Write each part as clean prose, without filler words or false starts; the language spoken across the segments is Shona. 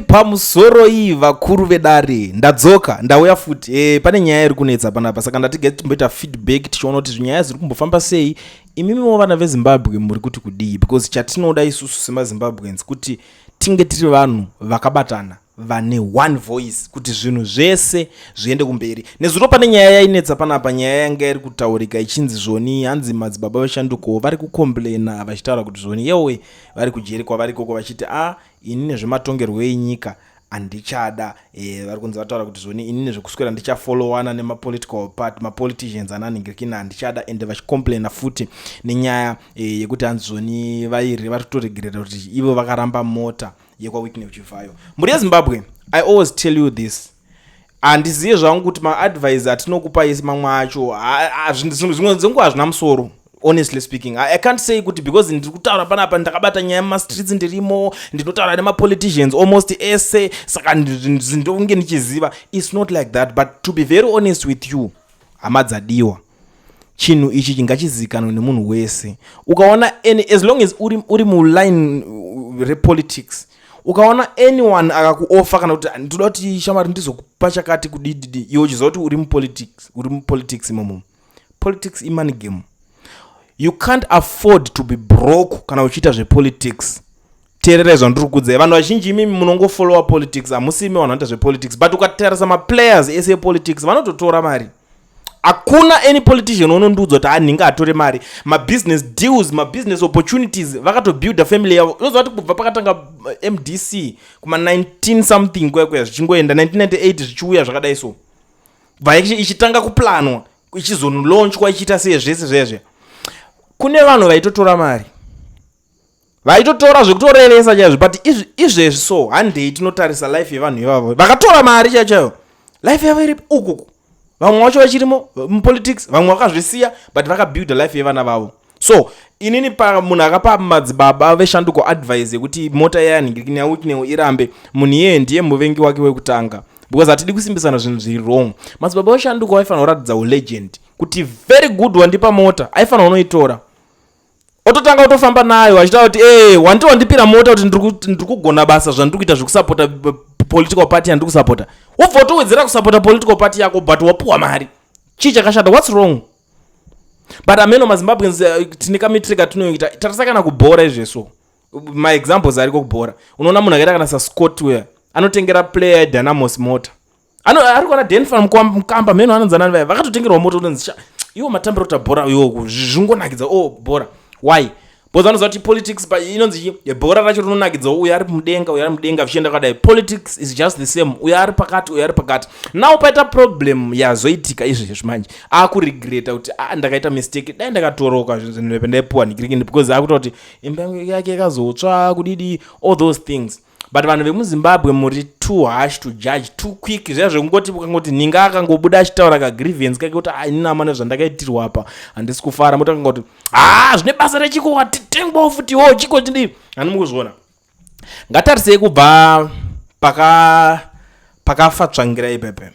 pamusoro iyi vakuru vedare ndadzoka ndauya futi pane nyaya iri kunetsa panapa saka ndatigeti timboita feedback tichiona kuti zvinyaya zviri kumbofamba sei. Imimiwo vana vezimbabwe muri kuti kudii, because chatinoda isusu semazimbabweans kuti tinge tiri vanhu vakabatana vane one voice kuti zvinhu zvese zviende kumberi. Nezuro pane nyaya yainetsa panapa, nyaya yanga iri kutaurika ichinzi zvoni hanzi Madzibaba Veshanduko vari kukomplaina vachitaura kuti zvoni yewe vari kujeri kwavari koko vachiti ini nezvematongerwo enyika andichada, vari kunzi vataura kuti zvoni ini nezvekuswera ndichafolowana nemapolitical party mapoliticians ananingirikina andichada, ende vachicomplaina futi nenyaya yekuti hanzi zvoni vairi vari kutoregerera kuti ivo vakaramba mota yekwawikine uchivayo. Muri yeZimbabwe, I always tell you this, handiziye zvangu kuti maadvise atinokupa isi mamwe acho zvimwe dzenguva hazvina musoro. Honestly speaking, I can't say kuti because ndiri kutaura panapa ndakabata nyaya mumastreets ndirimo ndinotaura nemapoliticians almost ese saka ndonge ndichiziva. It's not like that, but to be very honest with you, hama dzadiwa, chinhu ichi chingachizikanwa nemunhu wese. Ukaona as long as uri muline repolitics, ukaona anyone akakuofa kana kuti ndoda kuti shamari ndizokupa chakati kudididi, iwe uchiziva kuti uri mupolitics imomo. Politics imani game. You can't afford to be broke kana uchiita zvepolitics. Teerera zvandiri kukuudzai, vanhu vazhinji imimi munongofollowa politics, hamusimi vanhu vanoita zvepolitics, but ukatarisa maplayers ese epolitics vanototora mari. Hakuna any politician unondudzwa kuti anhinga atore mari. Mabusiness deals, mabusiness opportunities vakatobuilda family yavo. Unoziva kuti kubva pakatanga MDC kuma 19 something kwekwe zvichingoenda 1998 zvichiuya zvakadai so, ichitanga kuplanwa ichizonlaunchwa ichiita sei zvese zvezve. Kune vanhu vaitotora mari, vaitotora zvekutoreresa chaizvo, but izvezvi so handei tinotarisa life yevanhu ivavo vakatora mari chaiyo, life yavo iri ukuku. Vamwe vacho vachirimo mupolitics, vamwe vakazvisiya, but vakabuilda life yevana vavo. So inini munhu akapa Madzibaba Veshanduko advice yekuti mota yayanhingirikini yawiknewo irambe, munhu iyeye ndiye muvengi wake wekutanga, because hatidi kusimbisana zvinhu zviri wrong. Madzibaba Veshanduko aifanira kuratidza ulegend kuti very good wandipa mota, aifanira unoitora ototanga utofamba nayo achitaura kuti wandipira mota kuti ndiri kugona basa zvandiri kuita zvekusapota political party yandiri kusapota. Wobva watowedzera kusapota political party yako but wapuwa mari. Chii chakashata? What's wrong? But ameno maZimbabweans tine kamitirika tunoita, tarisa kana kubhora izveso. Maexamples ariko kubhora. Unoona munhu akaita kana saScotware anotengera player Dynamos mota. Ari kuona Denfarm mukamba meno anonzanani vaya vakatotengerwa mota unonzi iwo matambiro tabhora iwo zvingonakidza bhora. Why? Because vanoziva kuti politics inonzi bhora racho rinonakidza uyo ari mudenga vichienda kadai. Politics is just the same, uyo ari pakati. Now paita problem yazoitika izvezvi manje akuregreta kuti ndakaita mistake, dai ndakatoroka zvinhu ndaipuwa nigirikini, because akuta kuti imba yake yakazotsva kudidi, all those things. But vanhu vemuZimbabwe muri too harsh to judge, too quick. Zviya zvekungoti ukangoti ninga akangobuda achitaura kagrievance kake kuti inini mana zvandakaitirwa apa handisi kufara, motanga kuti zvine basa rechiko titengwawo futi chiko chidii. Handimi kuzviona. Ngatarisei kubva pakafa Tsvangirai pepe.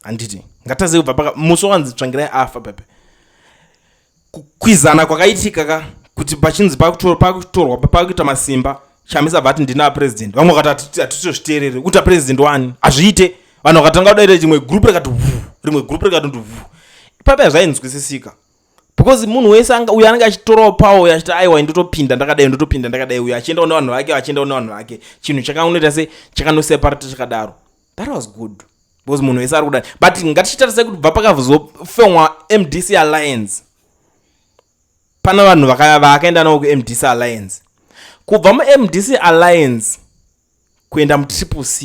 Handiti ngatarisei kubva musi wanzi Tsvangirai afa pepe. Kukwizana kwakaitika kuti pachinzi pakutorwa pakuita masimba, Chamisa vati ndina president, vamwe vakati hatitozviteerere uta president wani azviite. Vanhu vakatanga kudaira chimwe group rekati rimwe group rekati ipapo zvainzwisisika, because munhu wese uyo anenge achitorawo pawo achiti aiwa ndotopinda uyo achienda nevanhu vake chinhu chakanoita se chakanoseparate chakadaro. That was good, because munhu wese ari kudai. But ngatichitarisai kuti bva pakazofemwa MDC Alliance, pana vanhu vakaenda navo kuMDC Alliance. Kubva muMDC Alliance kuenda muCCC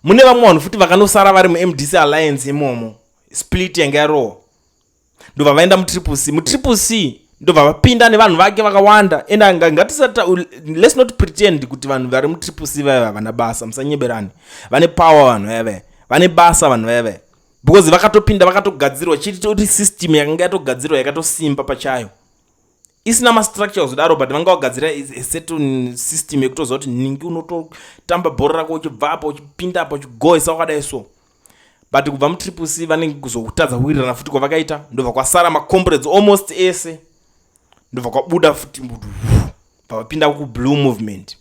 mune vamwe vanhu futi vakanosara vari muMDC Alliance imomo, split yanga yarohwa, ndobva vaenda muCCC ndobva vapinda nevanhu vake vakawanda. Enda ngatisata, let's not pretend kuti vanhu vari muCCC vaya vana basa, musanyeberani. Vane power vanhu vaya, vane basa vanhu vaya, because vakatopinda vakatogadzirwa chiti system yakanga yatogadzirwa yakatosimba pachayo, isina mastructure zvidaro, but vanga vagadzira certain system yekutoziva kuti ningi unototamba bhora rako uchibva apa uchipinda apa uchigoisa wakadai so. But kubva muCCC vanenge kuzokutadza kuwirirana futi kwavakaita, ndobva kwasara macomrades almost ese, ndobva kwabuda futi vapinda kuBlue Movement.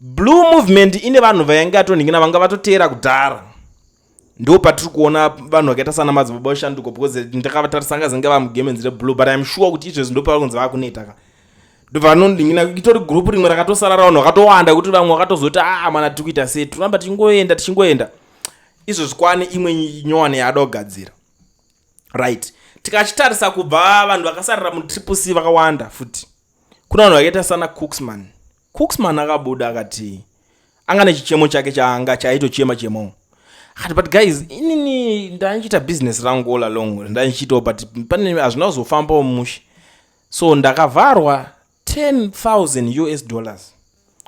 blue movement ine vanhu vainge atoningina vanga vatotera kudhara. Ndo patiri kuona vanhu vakaita sana Madzibaba Veshanduko because ndakatarisa ngazenge vamugemens reblue, but I'm sure kuti izvezvi ndo pakunzi vakuneta ka. Ndovanondingina itori group rimwe rakatosara vanhu vakatowanda kuti vamwe vakatozoti mana tikuita sei turamba tichingoenda izvezvi kwane imwe nyowani yaada kugadzira, right? Tikachitarisa kubva vanhu vakasarira mutriple C vakawanda futi. Kuna vanhu vakaita sana Cooksman akabuda akati anga nechichemo chake chaanga chaitochema chemo. But guys, inini ndandichita business rangu all along, ndandichitawo but pane hazvina kuzofambawo mushi. So ndakavarwa $10,000.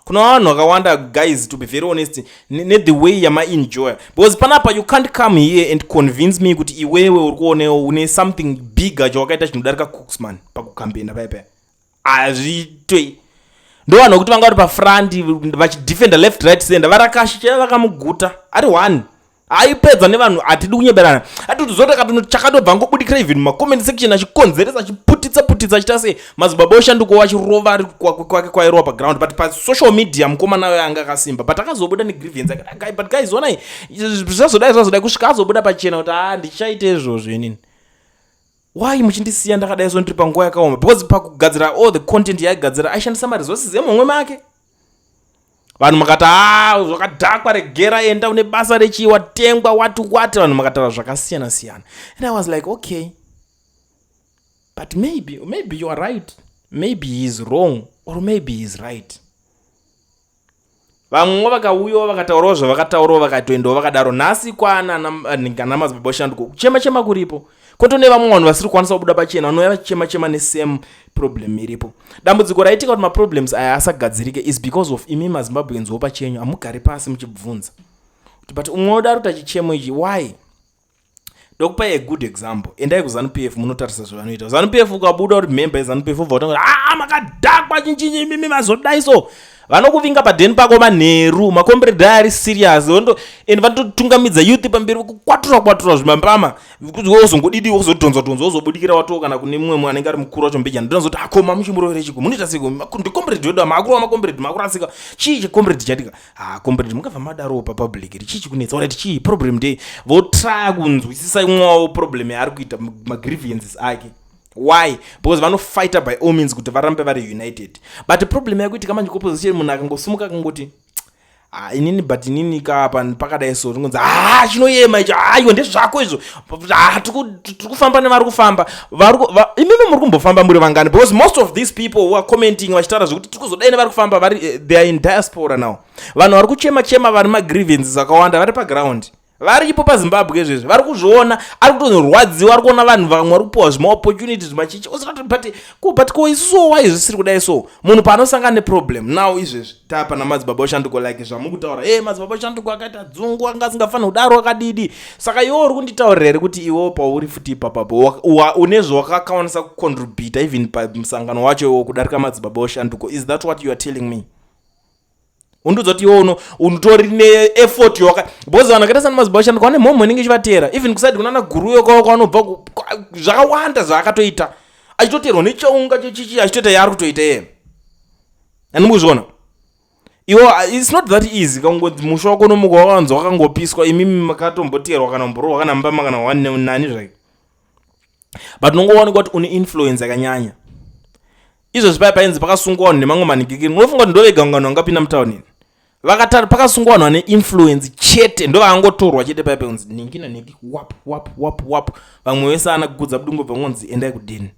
Kuna vanhu vakawanda guys, to be very honest, the way yama enjoy. Because panapa you can't come here and convince me kuti iwewe urikuone une something bigger chawakaita chinodarika Cooksman pakukambenda paipa. Azvitoi. Ndo vanhu kuti vanga vari pafront vachidefenda left right center varakashicha vakamuguta ari one. Aipedza nevanhu atidi kunyeberana. Atizota chakatobva ngobudikira even mumacomment section achikonzeresa achiputitsa achita sei Madzibaba Veshanduko wachirova ari kwake kwairova paground, but pasocial media mukomana nayo anga akasimba, but akazobuda negrievance. But guys, onai zvazodai kusvika azobuda pachena kuti ndichaite izvozvo inini. Why muchindisiya ndakadai so ndiri panguva yakaoma? Because pakugadzira all the content yaigadzira aishandisa maresources emumwe make. Vanhu makati zvakadhakwa regera enda une basa rechiwa tengwa wati vanhu makataura zvakasiyana siyana. And I was like, okay, but maybe you are right, maybe he is wrong, or maybe he is right. Vamwe vakauyawo vakataurawo zvavakataurawo vakatoendawo vakadaro. Nhasi kwana Madzibaba Veshanduko chema kuripo. Kotone vamwe vanhu vasiri kwanisa kubuda pachena vanouya vachema nesame problem iripo. Dambudziko raitika kuti maproblems aya asagadzirike is because of imi maZimbabweans pachenyu amugari pasi muchibvunza but umwe udaro kuti achichemo ichi why. Ndokupa a good example. Endai kuZANU-PF munotarisa zvavanoita. ZANU-PF ukabuda uri member yeZANU-PF ubva utanga makadhakwa chinchi mimi mazodai so vanokuvinga padheni pako manheru makomrade ari serious and vanotungamidza youth pamberi kukwatura zvimambama wozongodidi wozodhonzwa wozobudikira watoka kana kune mumwe anenge ari mukuru wacho mbejana ndinozoti akoma muchimurovere chiko munoita seko ndikomrade wedu makuru wamakomrade makurasika chii chikomrade chatika komrade mukabva madaro papublic chii chikunetsa alright chii problem ndei votraya kunzwisisa imwewo problem yaari kuita magriviances ake. Why? Because vanofighta by all means kuti varambe vari united. But the problem yakuti kama opposition munhu akangosumuka akangoti inini but inini kapa pakadai so ringonzi chinoyema icho iwe ndezvako izvo tiri kufamba nevari kufamba imimi muri kumbofamba muri vangani, because most of these people who are commenting vachitaura zvekuti tiri kuzodai nevari kufamba they are in diaspora now. Vanhu vari kuchema vari magrievances akawanda vari paground varipo paZimbabwe izvezvi vari kuzviona ari kutonyorwadziwa ari kuona vanhu vamwe vari kupiwa zvima-opportunities machichi but ko isusuwo wai zvisiri kudai so munhu paanosangana neproblem now izvezvi tapa naMadzibaba Veshanduko like zvamukutaura Madzibaba Veshanduko akaita dzungu anga asingafanira kudaro akadidi. Saka iwe uri kunditaurira here kuti iwe pauri futi ipapapo une zvawakakwanisa kucontribute even pamusangano wacho iwo kudarika Madzibaba Veshanduko? Is that what you are telling me? Unduzoti iwo unotori ne-effort yoka because vanhu vakaita sana Madzibaba Veshanduko vane mhomho inenge ichivatera even kusaidi kunana guru yoko kwanobva zvakawanda zvaakatoita achitoterwa nechaunga chechichi achitoita yaari kutoita iye. And mukuzviona iwo it's not that easy kangonzi musha wako nomuka wakanzi wakangopiswa imimi makatomboterwa kana mborowa kana mbama kana wane nani zvake, but nongowanikwa kuti une influence yakanyanya. Izvo painzi pakasungwa vanhu nemamwe manikikiri munofunga kuti ndovega ngano vangapinda mutaunini vakatara pakasungwa vanhu vane influence chete ndo vakangotorwa chete paipa kunzi ningina niki wap vamwe vese ana kugudza budungo bvangonzi endai kudini.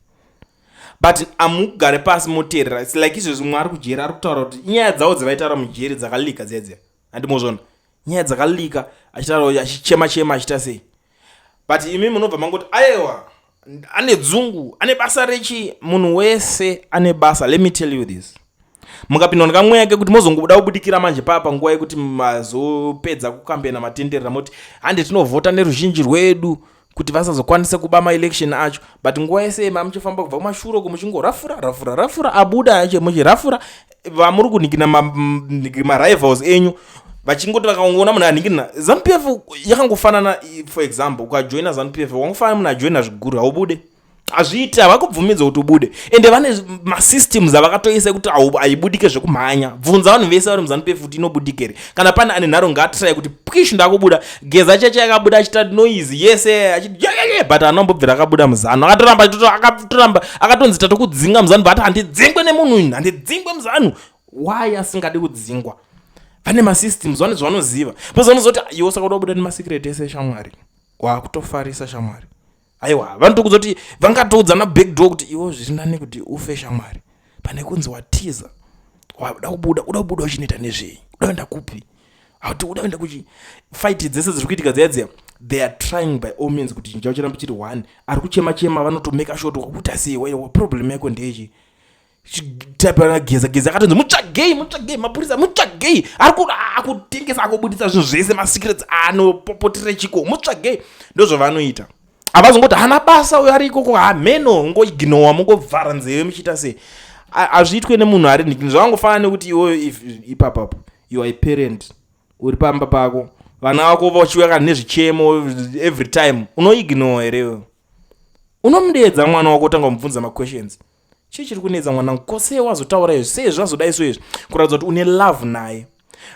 But amugare pasi moteerera it's like izvezvi mwe ari kujeri ari kutaura kuti nyaya dzavo dzevaitaura mujeri dzakalika dzedze handimozvona nyaya dzakalika achitaura achichema achita sei. But imi munobva mangoti aiwa ane dzungu ane basa rechi. Munhu wese ane basa. Let me tell you this, mukapinda nekamwe yake kuti mozongobuda kubudikira manje papa nguva yekuti mazopedza kukambena matenderera moti hande tinovhota neruzhinji rwedu kuti vasazokwanisa kuba maelection acho, but nguva yese mamuchifamba kubva kumashure uko muchingorafura abuda acho muchirafura vamuri kunikina marivals enyu vachingoti vakaona munhu anikina. ZANU-PF yakangofanana for example ukajoina ZANU-PF wangofanana munhu ajoina zviguru haubude azviiti havakubvumidza kuti ubude ende vane masystems avakatoisa kuti haibudike zvekumhanya. Bvunza vanhu vese vari muZANU-PF kuti inobudikere. Kana pane ane nharo ngaatirai kuti pwish ndakubuda geza cheche yakabuda achita noise yese achiti but anombobvira akabuda muZANU akatoramba akatonzi tatokudzinga muZANU but handidzingwe nemunhu uyu handidzingwe muZANU. Why asingadi kudzingwa? Vane masystems vane zvavanoziva pozvanozoti iwo saka udabuda nemasikireti ese shamwari wakutofarisa shamwari. Aiwa vanotokuzoti vangatoudzana backdoor kuti iwo zviri nani kuti ufe shamwari pane kunzi watiza uda kubuda uchinoita nezvei udaenda kupi hauti udaenda kuchi fight dzese dziri kuitika dziya they are trying by all means kuti njao chiramba chiri one ari kuchema vanotomeka shot wakuti asiye problem yako ndechi tapana geza akatonzi mutsvagei mapurisa mutsvagei akutengesa akubudisa zvinhu zvese masecrets anopopotera chiko mutsvagei ndozvavanoita. Havazongoti hana basa uyo ari ikoko hameno ngoignowa mungobvara nzeve muchiita sei hazviitwe nemunhu ari nikini zvavangofanana nekuti iwe ipapapo you are a parent uri pamba pako vana vako vachiuya nezvichemo every time unoignowa here unomudedza mwana wako utanga kumubvunza maquestions chii chiri kunedza mwana kose wazotaura izvi sei zvazodai so izvi kuratidza kuti une love naye.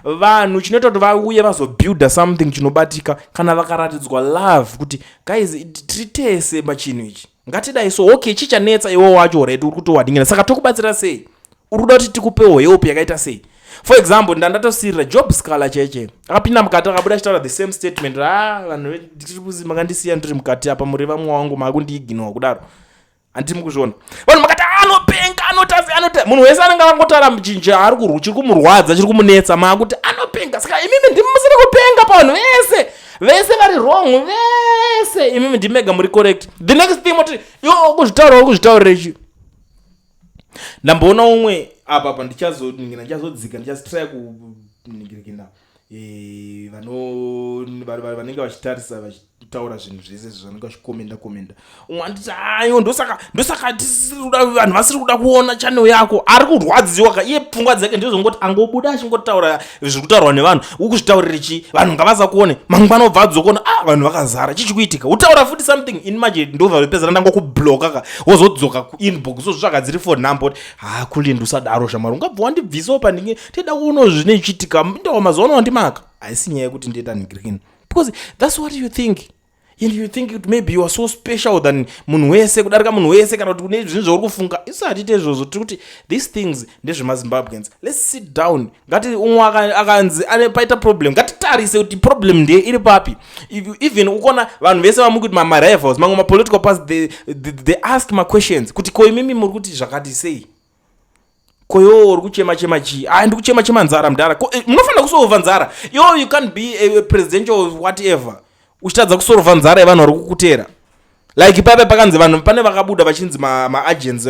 Vanhu chinoita kuti vauye vazobuilda something chinobatika kana vakaratidzwa love kuti guys tritese machinhu ichi ngatidai so okay chichanetsa iwo wacho right uri kutowadingina saka tokubatsira sei uri kuda kuti tikupewo help yakaita sei. For example ndandatosirira job scala cheche akapinda mukati akabuda achitaura the same statement vanhu tiripuzi makandisiya ndiri mukati apa muri vamwe wangu makundiiginowa kudaro handiri mukuzviona vanhu makati anopenga anota munhu wese anenge angotaura mchinja ari chiri kumurwadza chiri kumunetsa makuti anopenga saka imimi ndimusiri kupenga pavanhu vese vari wrong vese imimi ndimega muri correct. The next thing moti kuzvitaurira ichi ndamboona umwe apa ndichazodzika ndichazitrai kuningirikina vanenge vachitarisa vachitaura zvinhu zvese zvanenge vachikomenda umwe anditi ayo ndosaka vanhu vasiri kuda kuona channel yako ari kurwadziwa iye pfungwa dzake ndizongoti angobuda achingotaura zviri kutaurwa nevanhu ukuzvitaurira chi vanhu ngavasakuone mangwana obva adzokuona vanhu vakazara chichikuitika utaura futi something in maje ndobva vepezana ndangokubloka ka wozodzoka kuinbox uzvitsvaka dziri for number kulindi usadaro shamwari ungabva wandibvisawo pandinge tida kuona zvine ichiitika ndawa mazuva wandimaka haisi nyaya yekuti ndieta nigirikini because that's what you think and you think that maybe you are so special than munhu wese kudarika munhu wese kana kuti kune zvinhu zvauri kufunga isu hatite izvozvo tiri kuti these things ndezvemazimbabweans let's sit down ngati umwe akanzi paita problem ngatitarise kuti problem ndeye iri papi even ukona vanhu vese vamuri kuti marivals mamwe mapolitical parties they ask questions kuti ko imimi muri kuti zvakati sei koyo uri kuchema chii ndikuchema nzara mudhara munofanira kusolva nzara you can't be a presidential whatever uchitadza kusolva nzara yevanhu vari kukutera like pape pakanzi vanhu pane vakabuda vachinzi maagents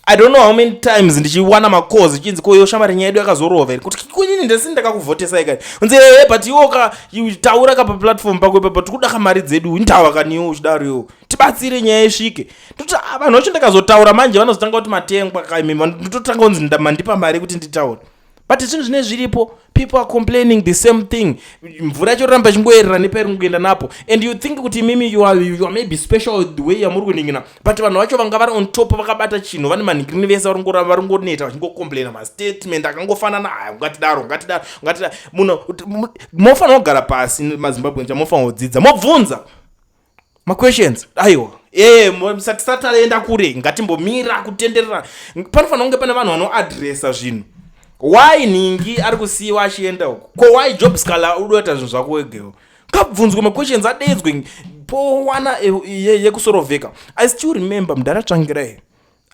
I don't know how many times ndichiwana macause chinzi koyo shamari nyaya yedu yakazorova iri kuti kunini ndesi ndakakuvhotesai kai unze but iwoka taura kapa platform pako ipapo tikuda kamari dzedu ndawa kaniwo uchidaro iwo tibatsire nyaya isvike toti vanhu vacho ndakazotaura manje vanozotanga kuti matengwa kaimima ndototanga kunzi mandipa mari kuti nditaure but zvinhu zvine zviripo people are complaining the same thing mvura yacho ramba chingoerera nepairi kuenda napo and you think kuti mimi you are maybe special the way yamuri kuningina but vanhu vacho vanga vari on top vakabata chinhu vane manikirini vese vari ngoneta vachingocomplaina mastatement akangofanana ngatidaro munhu mofanira kugara pasi mazimbabwe chamofanira kudzidza mobvunza maquestions aiwa tisataenda kure ngatimbomira kutenderera panofanira kunge pane vanhu vanoadresa zvinhu why ningi ari kusiyiwa achienda uko ko why job scala udoita zvinhu zvako wegewo kabvunzwe maquestions adedzwe powana yekusorovheka. I still remember mudharatsvangirai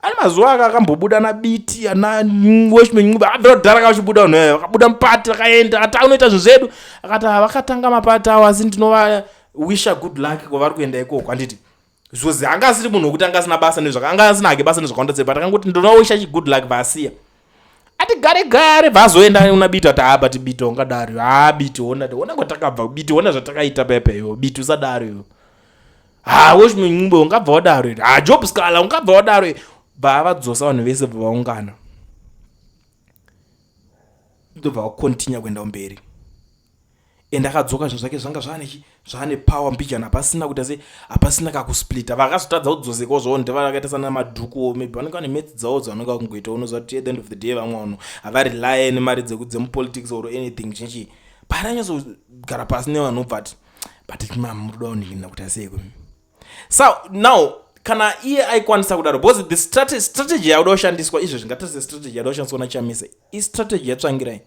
ani mazuva akambobuda nabiti ana weshmenyuba abverodhara kachibuda vanhu vakabuda mupati akaenda ati unoita zvinhu zvedu akati vakatanga mapati awo asi ndinova wisha good luck kwavari kuenda ikoko anditi zvozi anga asiri munhu wekuti anga asina basa nezvaka anga asina hake basa nezvakaunda sei but akangoti ndinowisha good luck vasiya ati gare vazoenda unabiti ati but biti ungadaro biti ona kwatakabva biti ona zvatakaita pepeyo biti usadaro yo weshmenyumba ungabva wadaro job scala ungabva wadaro vavadzosa vanhu vese vaungana ndobva vakontinya kuenda mberi ende akadzoka zvinhu zvake zvanga zvane power mbijana apasina kuti ase apasina kakusplita vakazotadza kudzosekawo zvavo ndevakaita sana madhuku maybe vanenge vane metse dzavo dzavanenge vakungoita unoziva kuti at the end of the day vamwe vanhu havari rely nemari dzemupolitics or anything chinchi paranyazogara pasi nevanhu bvati but muruda unikina kuti aseko. So now kana iye aikwanisa kudaro because the strategy yakuda kushandiswa izvo zvingatase strategy yakuda kushandiswa naChamisa strategy yatsvangirai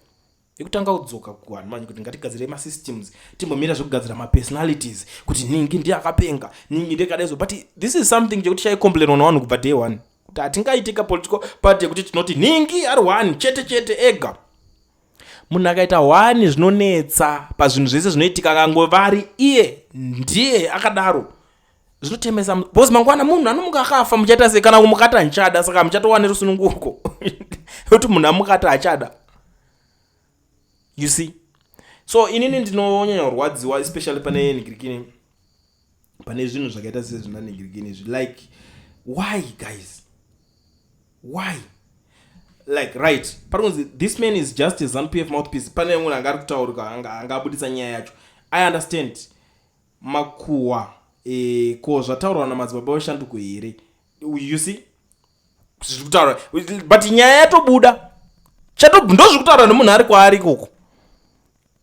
yekutanga kudzoka kuvanhu manje kuti ngatigadzire masystems timbomira zvekugadzira mapersonalities kuti ningi ndiye akapenga ningi ndiye kadaizo but this is something chekuti chaicomplainwa navanhu kubva day one kuti hatingaitika political party yekuti tinoti ningi ari one chete ega. Munhu akaita one zvinonetsa pazvinhu zvese zvinoitika kangovari iye ndiye akadaro zvinotemesa because mangwana munhu anomuka akafa muchaita sei kana kumukata nchada saka muchatowane rusununguko kuti munhu amukata achada. You see, so inini ndinonyanya kurwadziwa especially pane nigirikini pane zvinhu zvakaita sezvina nigirikini like why guys, why like right parikunzi this man is just a ZANU-PF mouthpiece. Pane munhu angari kutaurika angabudisa nyaya yacho. I understand makuwa ko zvataurwa namadzibaba Veshanduko here, you see zvikutaura but nyaya yatobuda ndo zvikutaurwa nemunhu ari kwaari ikoko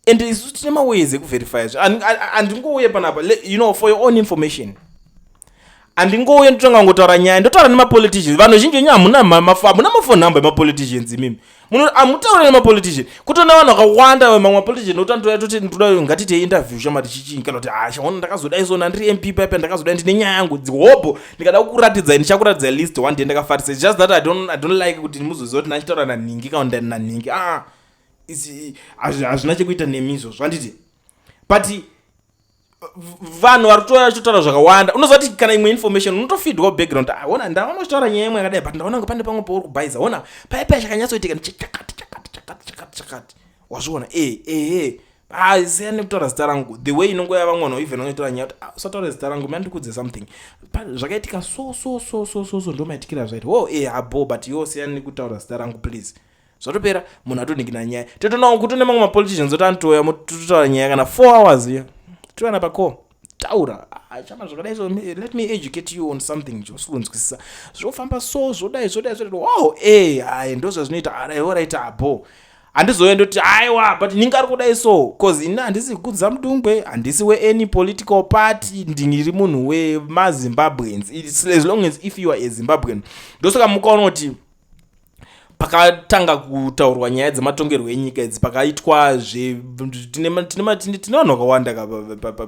and isusu tine maways ekuverify andingouye panapa you know for your own information andingouye ndotanga ngotaura nyaya ndotaura nemapoliticians vanhu zhinji nyaya hamuna mafone number emapoliticians imimi amutaure nemapolitician kutona vanhu vakawanda mamwe mapolitician otandoya toti ndoda ngatite interview shamati chichinyi kana kuti shaona ndakazoda izona ndiri MP paipa ndakazoda ndine nyaya yangu dzihobo ndikada kukuratidza ndichakuratidza list one day ndakafarisa just that I don't like kuti muzoziva kuti nachitaura naningi kana ndani naningi hazvina chekuita nemizvo zvanditi but vanhu vari kutoya chitaura zvakawanda unoziva kuti kana imwe information unotofeedwa background ona ndaona uchitaura nyaya imwe yakadai but ndaona ngapande pamwe pauri kubhaiza ona paipa chakanyatsoitika chakati wazviona siyani kutaura zita rangu the way inongoya vamwe vanhu even vanotaura nyaya kuti usataura zita rangu mani ndikudze something zvakaitika so ndomaitikira zvaiti abo but iwo siyani kutaura zita rangu please zvatopera munhu atonikina nyaya totonawo kuti une mamwe mapoliticians otantoya totaura nyaya kana 4 hours iya tiwana pako taura chama zvakadai so let me educate you on something chosunzwisisa zvofamba so zvodai wow ndo zvazvinoita alright abo handizoenda kuti aiwa but ninga ari kudai so cause ina handisi kudza mudungwe handisi we-any political party ndiri munhu wemazimbabweans as long as if you are a Zimbabwean ndosaka mukaona kuti pakatanga kutaurwa nyaya dzematongerwo enyika idzi pakaitwa tine vanhu vakawanda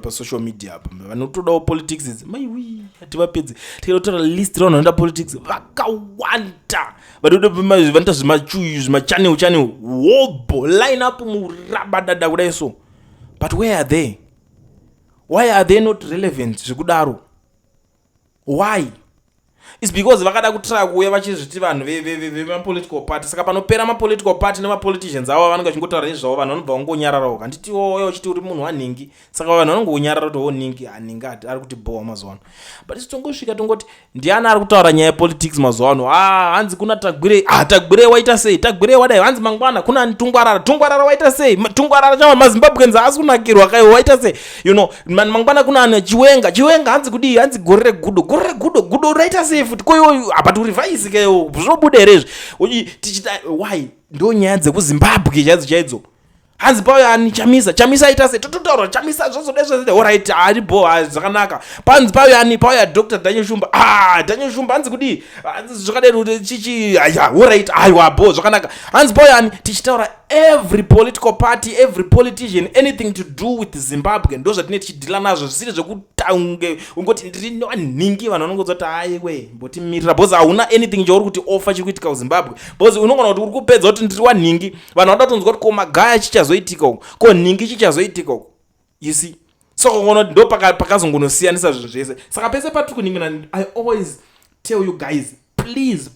pasocial media apa vanotodawo politics idzi maiwi hativapedzi tikatora list ravanhu vanoda politics vakawanda vanoita zvimachuyu zvimachannel wobo line up murabadada kudai so but where are they? Why are they not relevant zvekudaro? Why? It's because vakada kutira kuuya vachizviti vanhu vemapolitical party saka panopera mapolitical party nemapoliticians avo vanenge vachingotaura nezvavo vanhu vanobva vangonyararawo handiti iwoyo uchiti uri munhu waningi saka vanhu vanongonyarara kuti ningi aningi ari kuti bhowa mazuva ano but tongosvika tongoti ndiani ari kutaura nyaya yepolitics mazuva ano hanzi kuna tagwire waita sei tagwire wadai hanzi mangwana kuna tungwarara waita sei tungwarara chama mazimbabweans haasi kunakirwa kaiwo waita sei you know mangwana kuna anhu chiwenga hanzi kudii hanzi gore regudo raita sei futi koyo but urivhaisi keyo zvobuderezve tichita why ndo nyaya dzekuzimbabwe chaidzo hanzi pauya ani Chamisa aita sei tototaura Chamisa zvozodezve alright ari bo zvakanaka panzi pauya ani pauya Dr. Daniel Shumba hanzi kudii hanzi zvakadai chichi alright aiwa bo zvakanaka hanzi pauya ani tichitaura every political party every politician anything to do with Zimbabwe ndo zvatine tichidhila nazvo zvisiri zvekutange ungoti ndiri ningi vanhu vanongoziva kuti aiwe mbotimirira because hauna anything chauri kuti offer chiri kuitika kuZimbabwe because unogona kuti uri kupedza kuti ndiri waningi vanhu vanoda kutonzwa kuti ko magaya chichazoitika uko ko ningi chichazoitika uko you see so kuona ndo pakazongonosiyanisa zvinhu zvese saka pese patiri kuningina I always tell you guys please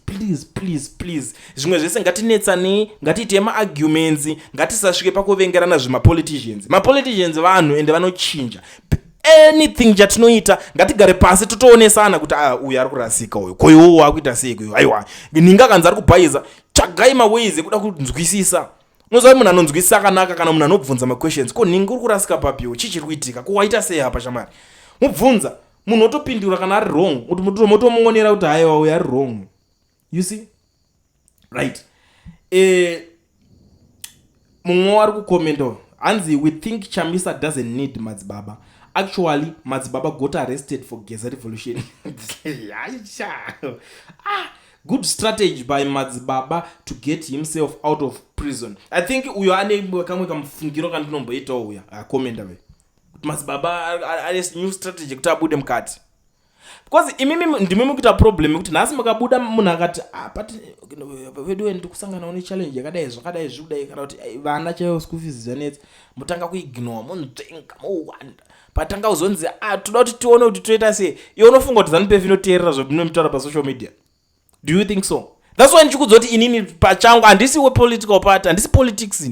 zvimwe zvese ngatinetsane ngatiite maarguments ngatisasvike pakuvengerana zvemapoliticians vanhu ende vanochinja anything chatinoita ngatigare pasi totoonesana kuti uyu ari kurasika uyu koiwo akuita sei uyu aiwa ninga kanzi ari kubhaiza tsvagai maways ekuda kunzwisisa Unozwa munhu anonzwisisa akanaka kana munhu anobvunza maquestions ko ningi uri kurasika papiwo chichiri kuitika ko waita sei apa shamari mubvunza munhu otopindura kana ari wrong kuti motomuonera kuti haiwa uyu ari wrong. You see right. Mumwe wari kukomenda hanzi we think Chamisa doesn't need Madzibaba. Actually Madzibaba got arrested for Geza revolution. Good strategy by Madzibaba to get himself out of prison. I think uyo ane kamwe kamfungiro kandinomboita uya akomenda we Madzibaba arrest new strategy kuti abude mukati because imimi ndimimi kuita problem kuti nhasi makabuda munhu akati but wedu ndi kusangana ne challenge yakadai zvakadai zvudai kana kuti vana chaiwo school fees zanetsa mutanga kuignore muntenga mowanda patanga uzonzi toda kuti tione kuti toita sei iwe unofunga kuti ZANU-PF inoteerera zvomunomitaura pa social media. Do you think so? That's why ndikudzoti inini pachangu handisi we political party handisi politics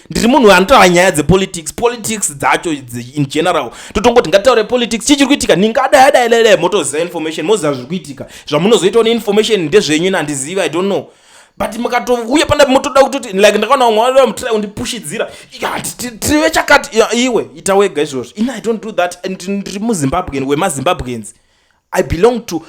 ndiri munhu anotaura nyaya politics dzacho in general totongoti ngataure politics chichiri kuitika ningadai motoziva information moziva zviri kuitika zvamunozoitawo neinformation ndezvenyu nandiziva I don't know but mukatouya panda motoda kutoti like ndakaona umwe mutira undipushidzira tive chakati iwe ita wega izvozvo I don't do that and ndiri muZimbabwean wemaZimbabweans I belong to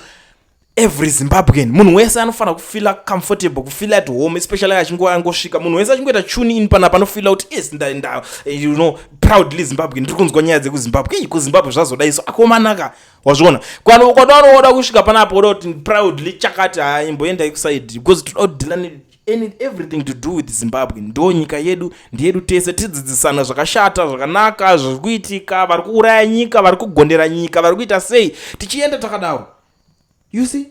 every Zimbabwean. Munhu wese anofana kufila comfortable, kufila at home, especially angosvika munhu wese achingoita tune in panapa anofila kuti yes nda you know proudly Zimbabwean ndiri kunzwa nyaya dzekuZimbabwe kuZimbabwe zvazodai so akomanaka wazviona kwanoda kusvika panapa oda kuti proudly chakati imboenda kuside because toda kudhila everything to do with Zimbabwe ndo nyika yedu ndiyedu tese tidzidzisana zvakashata zvakanaka zviri kuitika vari kuuraya nyika vari kugondera nyika vari kuita sei tichienda takadaro. You see?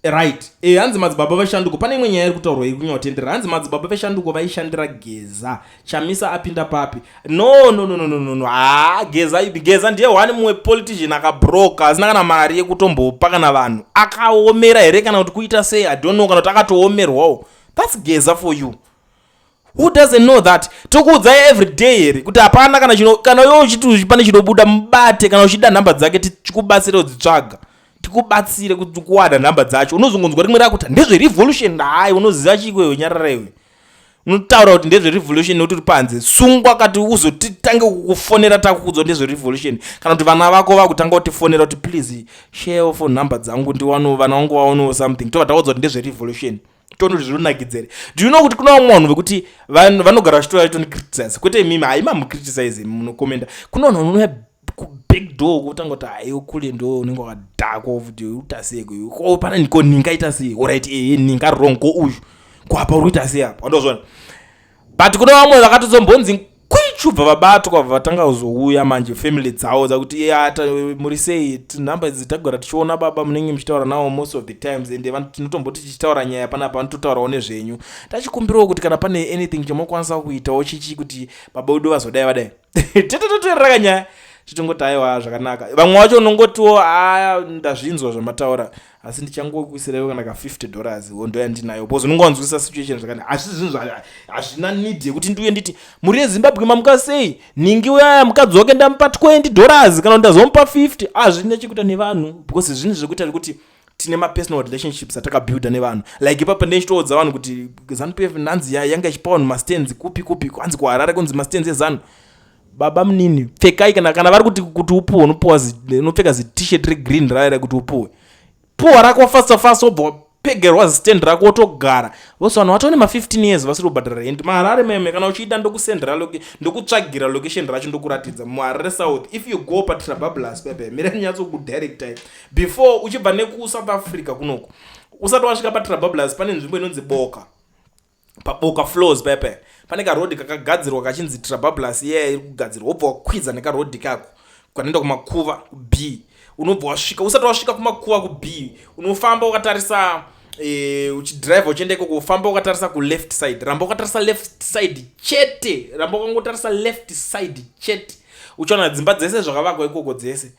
Right. Hanzi Madzibaba Veshanduko pane imwe nyaya iri kutaurwa iri kunyotendera. Hanzi Madzibaba Veshanduko vaishandira Geza. Chamisa apinda papi? No. Geza ndiye one mumwe politician akabroka asina kana mari yekutombopa kana vanhu. Akaomera here kana kuti kuita sei I don't know kana kuti akatoomerwawo. That's Geza for you. Who doesn't know that? Tokuudza every day here kuti hapana kana yo chitu pane chinobuda mubate kana uchida nhamba dzake tikubatsire kudzitsvaga tikubatsire kuti kuwada nhamba dzacho unozongonzwa rimwe rakuti ndezve revolution hai unoziva chikweyo nyarara iwe unotaura kuti ndezve revolution nokuti panze sungwa kati uzotitange kukufonera takukudzwa ndezve revolution kana kuti vana vako vakutanga kutifonera kuti please share for nhamba dzangu ndiwano vana vangu vaonewo something tobva kuti ndezve revolution tono zvironakidzere. Do you know kuti kuna vamwe vanhu vekuti vanogara vachitora vachitoni-criticize kwete imimi haimamukriticize munokomenda kuna vanhu vanouya kubig door kutanga kuti haiwo kule ndo unenge wakadhakwa kuti utasei ko pana niko ningaita sei alright ninga wrong ko uyu kwapa uri kuita sei apa ndozvona but kuna vamwe vakatozombonzi kuichubva vabatwa vatanga kuzouya manje family dzavo dzakuti muri sei nhamba idzi tagara tichiona baba munenge muchitaura nawo most of the times ende tinotomboti tichitaura nyaya panapa anototaurawo nezvenyu tachikumbirawo kuti kana pane anything chamokwanisa kuitawo chichi kuti baba vedu vazodai vadai titototoerera nyaya chitongoti aiwa zvakanaka vamwe vacho unongotiwo ndazvinzwa zvamataura asi ndichangokuisirewo kana $50 hondo yandinayo because unongowanzwisisa situation zvakana asi zvinhu hazvina need yekuti ndiuye nditi muri yeZimbabwe mamuka sei ningi uyaya mukadzoke ndamupa $20 kana ndazomupa 50 hazvina chekuita nevanhu because zvinhu zvekuita kuti tine ma-personal relationships atakabuilda nevanhu like ipapa ndechitoudza vanhu kuti ZANU-PF nanzi yanga ichipa vanhu mastands kupi kwanzi kuHarare kunzi mastands ezanu baba munini pfekai kana vari kuti upuwe unopfeka zi-t-shirt regreen raya kuti upuwe puwa rako fast obva pegerwa stand rako otogara vose vanhu vatone ma-15 years vasiri kubhadhara rent muHarare meme kana uchiita ndokusendera ndokutsvagira location racho ndokuratidza muHarare South if you go patrabablas pepe mira nyatsokudirect time before uchibva nekuSouth Africa kunoko usati wasvika patrabablas pane nzvimbo inonzi boka paboka floors pepe pane karodhi kakagadzirwa kachinzi trabablas iri kugadzirwa wobva wakwidza nekarodhi kako kwanoenda kumakuva B unobva wasvika usati wasvika kumakuva ku B unofamba ukatarisa uchidrive uchienda ikoko ufamba ukatarisa ku left side ramba ukatarisa left side chete ramba ukangotarisa left side chete uchiona dzimba dzese zvakavakwa ikoko dzese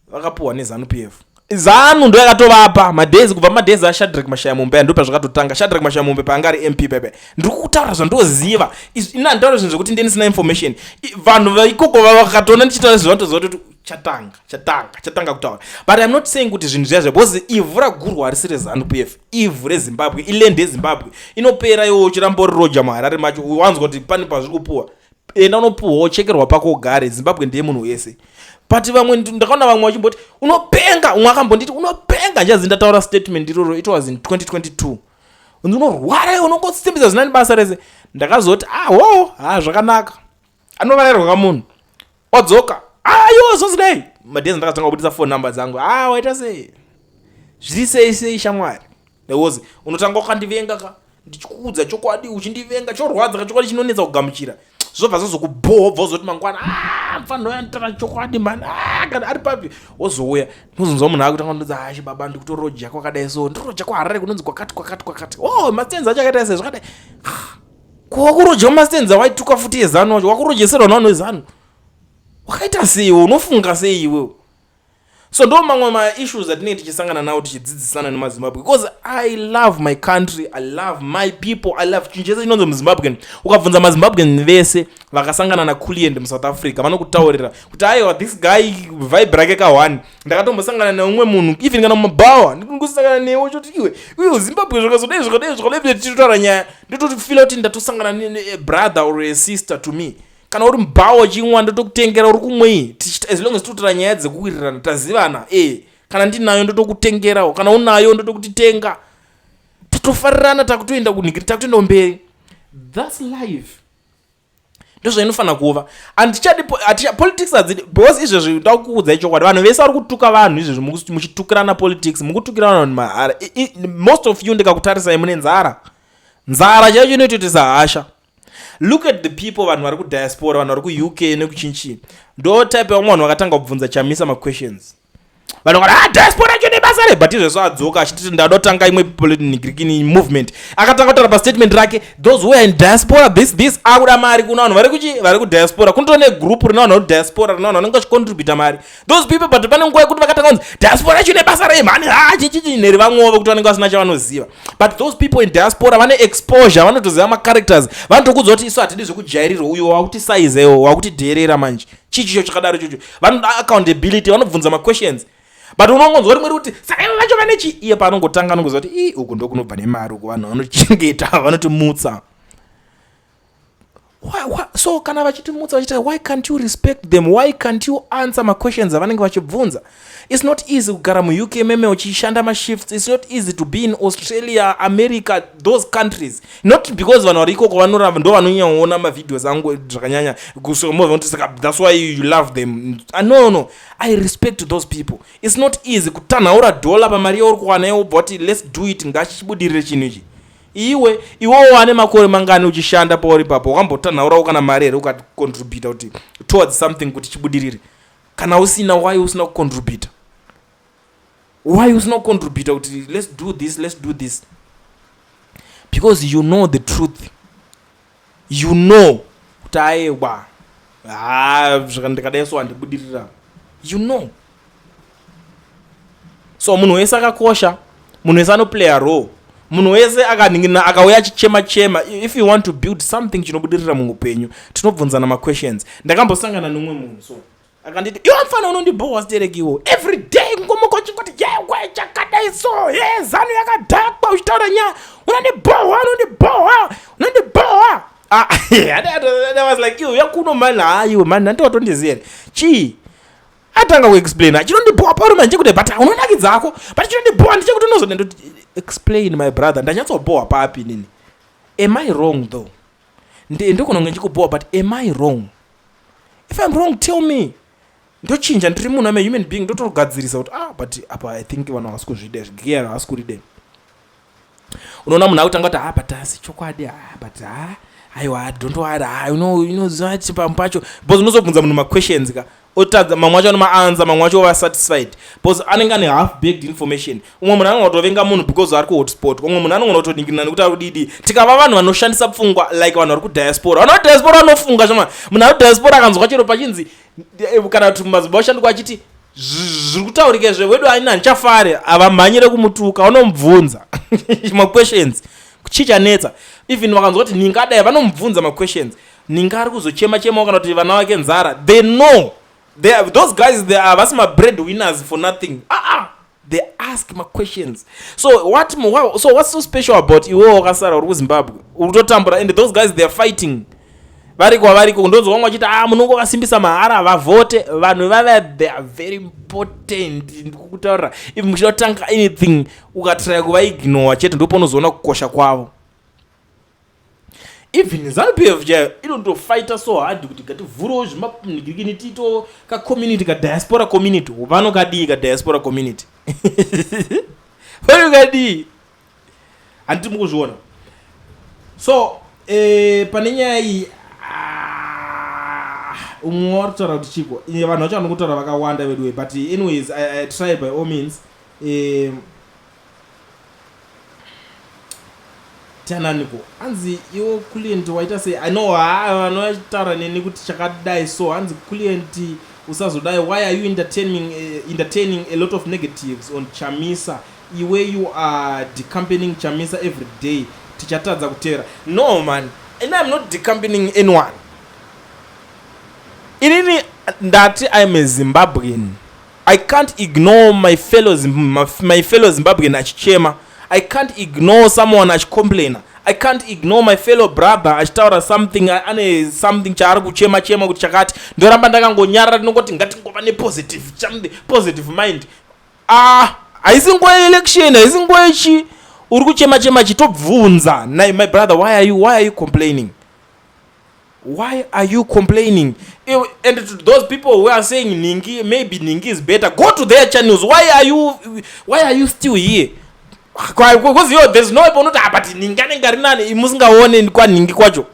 vakapuhwa neZANU-PF ZANU ndo yakatovapa madezi kubva madezi aShadrack Mashayamumbe ndo pazvakatotanga Shadrack Mashayamumbe paanga ari MP pepe ndiri kutaura zvandoziva ina ndaura zvinhu zvokuti ndeni sina information vanhu vaikoko vakatona ndichitaura zvandoziva kuti chatanga kutaura. But I'm not saying kuti zvinhu zvazvo because ivhu ragurwa harisi reZANU-PF, ivhu reZimbabwe, iland yeZimbabwe inopera iwo uchiramba uri roja muHarare macho wanzwa kuti pane pazviri kupuwa enda unopuhwa uchekerwa pako ugare. Zimbabwe ndiye munhu wese. But vamwe ndakaona vamwe vachimboti unopenga, umwe akambonditi unopenga. Njazi ndataura statement iroro, it was in 2022. Unorwara unongosimbisa zvinani basa rese. Ndakazoti zvakanaka, anovarerwa kamunhu wadzoka zozidai madhezi ndakatanga kubudisa phone number dzangu. Waita sei, zviri sei shamwari, because unotanga ukandivenga ka ndichikuudza chokwadi uchindivenga chorwadza chokwadi chinonetsa kugamuchira zvobva zvozokubhoha bva uzoti mangwana mfanira yanditara chokwadi man kana ari papi wozouya nozonzwa munhu akutanga kundodza baba ndikutoroja kwakadai so ndoroja kwaHarare kunonzi kwakati mastenza acho akaita sei zvakadai kwakuroja mastenza waituka futi yeZANU wacho wakurojeserwa navanhu veZANU wakaita sei unofunga sei iwewe. So ndo mamwe ma-issues atinenge tichisangana nawo tichidzidzisana nemaZimbabwe, because I love my country, I love my people, I love chinhu chese chinonzi muZimbabwean. Ukabvunza maZimbabwean vese vakasangana naKuliend muSouth Africa vanokutaurira kuti aiwa this guy vibe rake ka1. Ndakatombosangana neumwe munhu even kana muMabawa ndikusangana newe choti iwe Zimbabwe zvakadai tichitaura nyaya nditoti feel kuti ndatosangana ne-brother or a sister to me. Kana uri Mbawa chimwa ndotokutengera uri kumwe as long as totara nyaya dzekuwirirana tazivana kana ndinayo ndotokutengerawo kana unayo ndotokutitenga tatofarirana takutoenda kunhikiri takutoenda mberi. That's life. Ndozvainofanira kuva. And politics adzidi because izvezvi ndakuudza chokwadi vanhu vese vari kutuka vanhu izvezvi muchitukirana politics mukutukirana vanhu mahara. Most of you ndikakutarisai mune nzara chaicho inoitotisa hasha. Look at the people vanhu vari kudiaspora, vanhu vari kuUK nekuchinchi. Ndo type ya vanhu vakatanga kubvunza Chamisa ma-questions. Vanhu vakati diaspora yacho nebasa re, but izvezvo adzoka achiti ndadotanga imwe political movement. Akatanga kutaura pastatement rake, those who are in diaspora this akuda mari kuna vanhu vari kudiaspora. Kunotone group rina vanhu vari diaspora rina vanhu vanenge vachicontribute mari. Those people but pane nguva yekuti vakatanga kunzi diaspora yacho nebasa re mani chichichi neri vamwewo kuti vanenge vasina chavanoziva. But those people in diaspora vane exposure, vanotoziva ma-characters, vanotokuudza kuti isu hatidi zvekujairirwa uyo wakuti saizewo wakuti dherera manje chichicho chakadaro chocho. Vanoda accountability, vanobvunza ma-questions. But unongonzwa rimwe kuti saka ivo vacho vane chi iye paanongotanga anongoziva kuti uku ndokunobva nemari uku vanhu vanochengeta vanotimutsa. So kana vachitimutsa vachita why can't you respect them, why can't you answer ma-questions avanenge vachibvunza. It's not easy kugara muUK meme uchishanda ma-shifts. It's not easy to be in Australia, America, those countries. Not because vanhu vari ikoko vanoramba ndo vanonyaona mavideos angu zvakanyanya that's why you love them. No, I respect those people. It's not easy kutanhaura dollar pamari yauri kuwana yawo but let's do it ngachibudirire chinhu ichi. Iwewo wane makore mangani uchishanda pauri papo wakambotanhaurawo kana mari here ukacontribute kuti towards something kuti chibudirire. Kana usina why usina kucontribute? Why usina kucontribute kuti let's do this? Because you know the truth. You know kuti aiwa zvakandikadai so handibudirira. You know. So munhu wese akakosha, munhu wese anoplay a role. Munhu wese akaningina akauya achichema. If you want to build something chinobudirira muupenyu tinobvunzana ma-questions. Ndakambosangana nomwe munhu so akanditi iwe mfana unondibhowa sterekiwo every day ngomuko chingoti yewe chakadai so ZANU yakadhakwa uchitaura nyaya unondibhowa. I was like you yakuno man iwe man ndatotondiziva chi atanga kuexplaina chinondibhowa pauri manje kuti but unonakidzako but chinondibhowa ndichekuti unozodendo explain my brother ndanyatsobhowa papi nini. Am I wrong though? Ndokunonge ndikubhowa but am I wrong? If I'm wrong tell me. Ndochinja ndiri munhu ame human being ndotogadzirisa kuti but apa I think vanhu vasikuzvida zvigera vasikuride. Unoona munhu akutanga kuti but asi chokwadi but aiwa don't worry unoziva kuti pampacho because unozobvunza munhu ma-questions ka otadza mamwe wacho anoma-answer mamwe wacho ova satisfied because anenge ane half baked information. Umwe munhu anogona kutovenga munhu because ari kuhotspot, umwe munhu anogona kutoningirana nekuti ari kudidi. Tikava vanhu vanoshandisa pfungwa like vanhu vari kudiaspora, vanhu vadiaspora vanofunga zvama. Munhu ari kudiaspora akanzwa chero pachinzi kana kuti Madzibaba Veshanduko achiti zviri kutaurika zvewedu aina ndichafare avamhanyire kumutuka vanomubvunza ma-questions kuchichanetsa. Even vakanzwa kuti ningadai vanomubvunza ma-questions. Ninga ari kuzochema kana kuti vana vake nzara they know those guys, they are my breadwinners for nothing. They ask my questions. So what's so special about iwo wakasara uri kuZimbabwe urutotambura? And those guys, they are fighting. Variko ndonzo vamwe vachiti munongo vasimbisa mahara vavote vanhu vava, they are very important. Ndikutaura if muchitotanga anything ukatry kuvaignore chete ndipo unozoona kukosha kwavo. Even ZANU-PF jayo inondofighta so hard kuti kativhurawo zvimapnikini tito community diaspora community vano kadii diaspora community vano kadii handiti mukuzviona. So pane nyaya iyi umwe wari kutaura kuti chiko vanhu vacho vanokutaura vakawanda veduwe, but anyways I try by all means. Tiananiko hanzi iwo client waita sei, I know vanotaura neni kuti chakadai, so hanzi client usazodai, why are you entertaining a lot of negatives on Chamisa iwe you are decampaigning Chamisa every day tichatadza kutera? No man, and I'm not decampaigning anyone. Inini ndati I'm a Zimbabwean. I can't ignore my fellow Zimbabwean achichema. I can't ignore someone achicomplainer. I can't ignore my fellow brother achitaura something ane something chaari kuchema kuti chakati. Ndoramba ndakangonyarara ndinongoti ngatingova positive mind. Haisi nguva yeelection, haisi nguva yechi uri kuchema chitobvunza. My brother, why are you complaining? Why are you complaining? And to those people who are saying maybe Ningi is better, go to their channels. Why are you still here? Because there's no point but Ningi ngarinani musingaone kwa Ningi kwacho.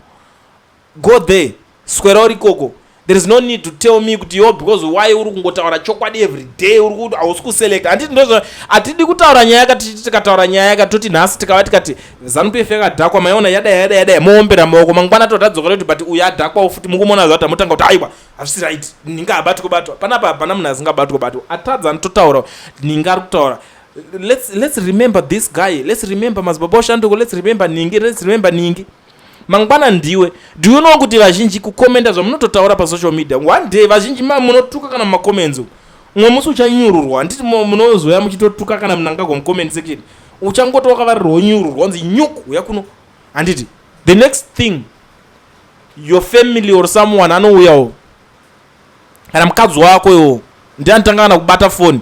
Go there. Square koko. There is no need to tell me kuti because why uri kungotaura chokwadi every day uri kuti ausiku select. Atidi kutaura nyaya tikataura nyaya yakatoti nhasi tikavati kati ZANU-PF yakadhakwa maiona yada moombera maoko mangwana totadzoka kuti but uyu adhakwawo futi mukumona zvat mutanga kuti aiwa hazvisi right Ningi habatwi kubatwa panapa hapana munhu asingabatwi kubatwa atadza anototaura Ningi ari kutaura. Let's remember this guy. Let's remember Madzibaba Veshanduko. Let's remember Ningi. Mangwana ndiwe. Do you know kuti vazhinji kukomenda zvamunototaura pa social media one day vazhinji munotuka kana macomments umwe musi uchanyururwa nditi munozoya muchitotuka kana munanga kwa comment section uchangotoka vari ronyururwa nzi nyuku yakuno handiti the next thing your family or someone anouyawo kana mukadzi wako yo ndianotanga kana kubata phone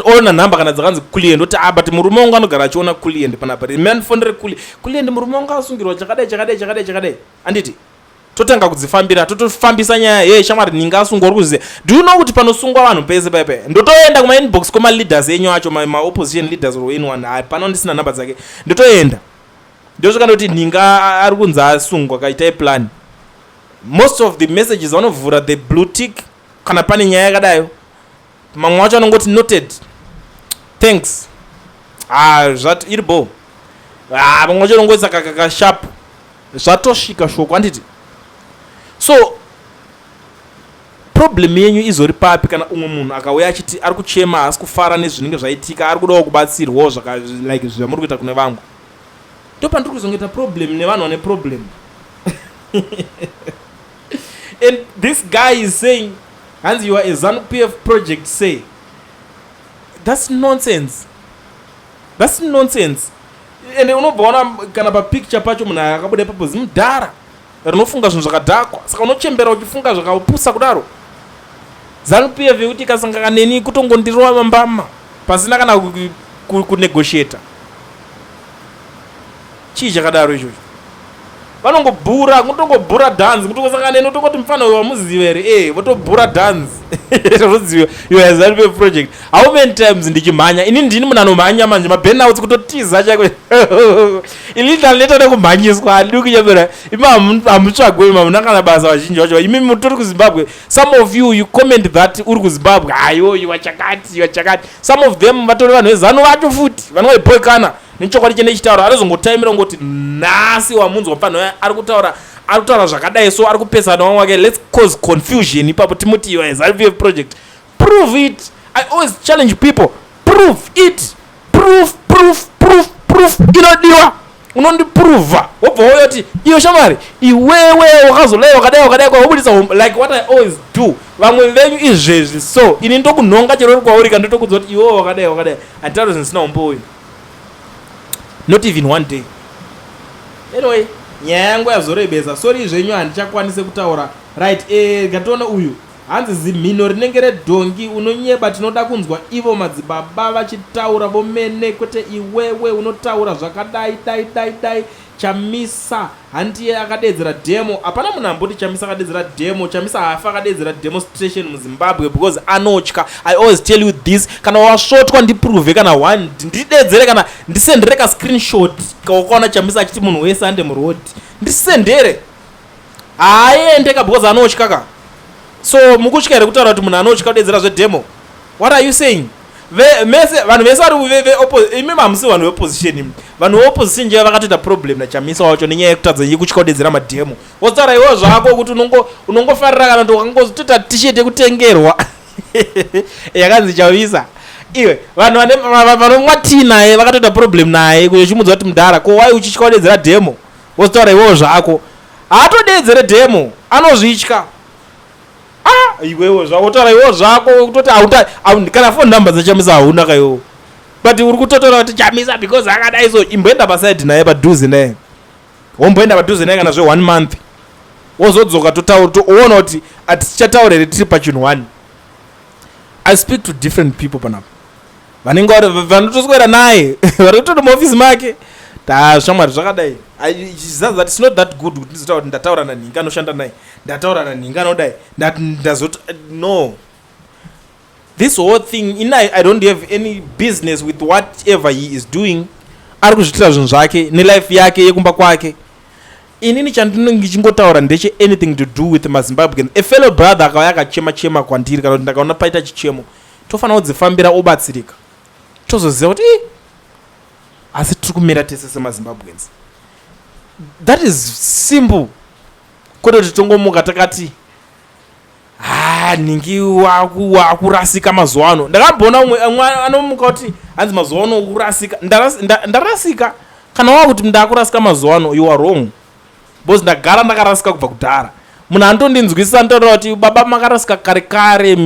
ona nhamba kana dzakanzi kuliend oti but murume wangu anogara achiona kuliend panapa manfonere kuliend murume wangu asungirwa chakadai anditi totanga kudzifambira totofambisa nyaya shamwari Ningi asungwa kuziya. Do you know kuti panosungwa vanhu pese paipai ndotoenda kuma inbox koma leaders enyu acho ma opposition leaders or anyone pano ndisina nhamba dzake ndotoenda ndosvika ndoti Ningi ari kunzi asungwa kaita plan. Most of the messages vanovhura the blue tick kana pane nyaya yakadayo mamwe wacho anongoti noted thanks zvati iri bo mamwe wacho anongoti kakasharp zvatosvika shoko handiti. So problem yenyu izori papi kana umwe munhu akauya achiti ari kuchema asi kufara nezvinenge zvaitika ari kudawo kubatsirwawo like zvamuri kuita kune vangu ndopandiri kuzongeta problem nevanhu vane problem. And this guy is saying and you are a ZANU-PF project say that's nonsense. And unobvaona kana papicture pacho munhu akabuda ipapo zimudhara rinofunga zvinhu zvakadhakwa saka unochembera uchifunga zvakapusa kudaro. ZANU-PF yekuti ikasangana neni kutongondirwa mambama pasina kana kunegotiata chii chakadaro ichocho vanongobhura dance kutongosangana neni utongoti mufana uyu wamuziva here votobhura dance zvoziva you are ZANU-PF project. How many times ndichimhanya ini ndini munhu anomhanya manje maburnouts kutotiza chakwe ini ndaleta nekumhanyiswa handidi kunyambera imi hamutsvagwe munhu akana basa vazhinji vacho imi mutori kuZimbabwe. Some of you comment that uri kuZimbabwe ayo you are chakati. Some of them vatori vanhu vezanu vacho futi vanoipoikana nechokwadi chene chitaura arizongotaimira ngoti nhasi wamunzwa pano ari kutaura zvakadai so ari kupesana wamwe wake. Let's cause confusion ipapo timoti you are ZANU-PF project. Prove it. I always challenge people. Prove it. Proof inodiwa unondiprova wobva woyoti iyo shamwari iwewe wakazolaiwa wakadai wobudisa like what I always do vamwe venyu izvezvi so ini ndokunhonga chero kwauri kandotokudza kuti iwewe wakadai handitauri zvisina umboyo not even one day. Anyway, nyaya yangu yazorebesa sori zvenyu handichakwanise kutaura right. Gatoona uyu hanzi zimhino rinenge redhongi unonyeba tinoda kunzwa ivo madzibaba vachitaura vomene kwete iwewe unotaura zvakadai. Chamisa handiye akadedzera demo. Hapana munhu amboti Chamisa akadedzera demo. Chamisa hafa akadedzera demonstration muZimbabwe because anotya. I always tell you this, kana wasvotwa ndiprove kana one ndidedzere kana ndisendere ka screenshot kwakaona Chamisa achiti munhu wese ande muroad ndisendere aende ka because anotya ka. So mukutya here kutaura kuti munhu anotya kudedzera zvedemo. What are you saying? Vanhu vese vari imi mamusi vanhu veopposition. Vanhu veopposition nje vakatoita problem naChamisa wacho nenyaya yekutadza yekutya kudedzera mademo. Wotaura iwo zvako kuti unongofarira kana kuti wakangozotota t-shirt yekutengerwa yakanzi Chamisa. Iwe vanhu vanomwati naye vakatoita problem naye kuchimudzwa kuti mudhara ko wai uchitya kudedzera demo. Wotaura iwo zvako haatodedzere demo anozvitya. Iwewe zvawotaura iwo zvako kutoti kana phone number dzaChamisa hauna kaiwo but uri kutotora kuti Chamisa because akadai so imboenda paside naye padhuze naye womboenda padhuze naye kana zve 1 month wozodzoka toona kuti atichataurire tiri pachinhu 1. I speak to different people panapa vanenge vanotoswera naye vari kutoda muofisi make shamwari zvakadai. It's not that good kuti ndizotaura kuti ndataura nanhingi anoshanda naye ndataura nanhingi anodai no. This whole thing I don't have any business with whatever he is doing. Ari kuzvitira zvinhu zvake nelife yake yekumba kwake. Inini chandinenge ndichingotaura ndeche anything to do with maZimbabweans. A fellow brother akauya akachema kwandiri kana kuti ndakaona paita chichemo tofanira kudzifambira obatsirika tozoziva kuti asi tiri kumira tese semaZimbabweans. That is simple. Kwete kuti tongomuka takati ningi wakurasika mazuva ano. Ndakambona umwe anomuka kuti hanzi mazuva ano kurasika. Ndarasika kana wakuti ndakurasika mazuva ano you are wrong. Because ndagara ndakarasika kubva kudhara. Munhu andondinzwisisa ndotaura kuti baba makarasika kare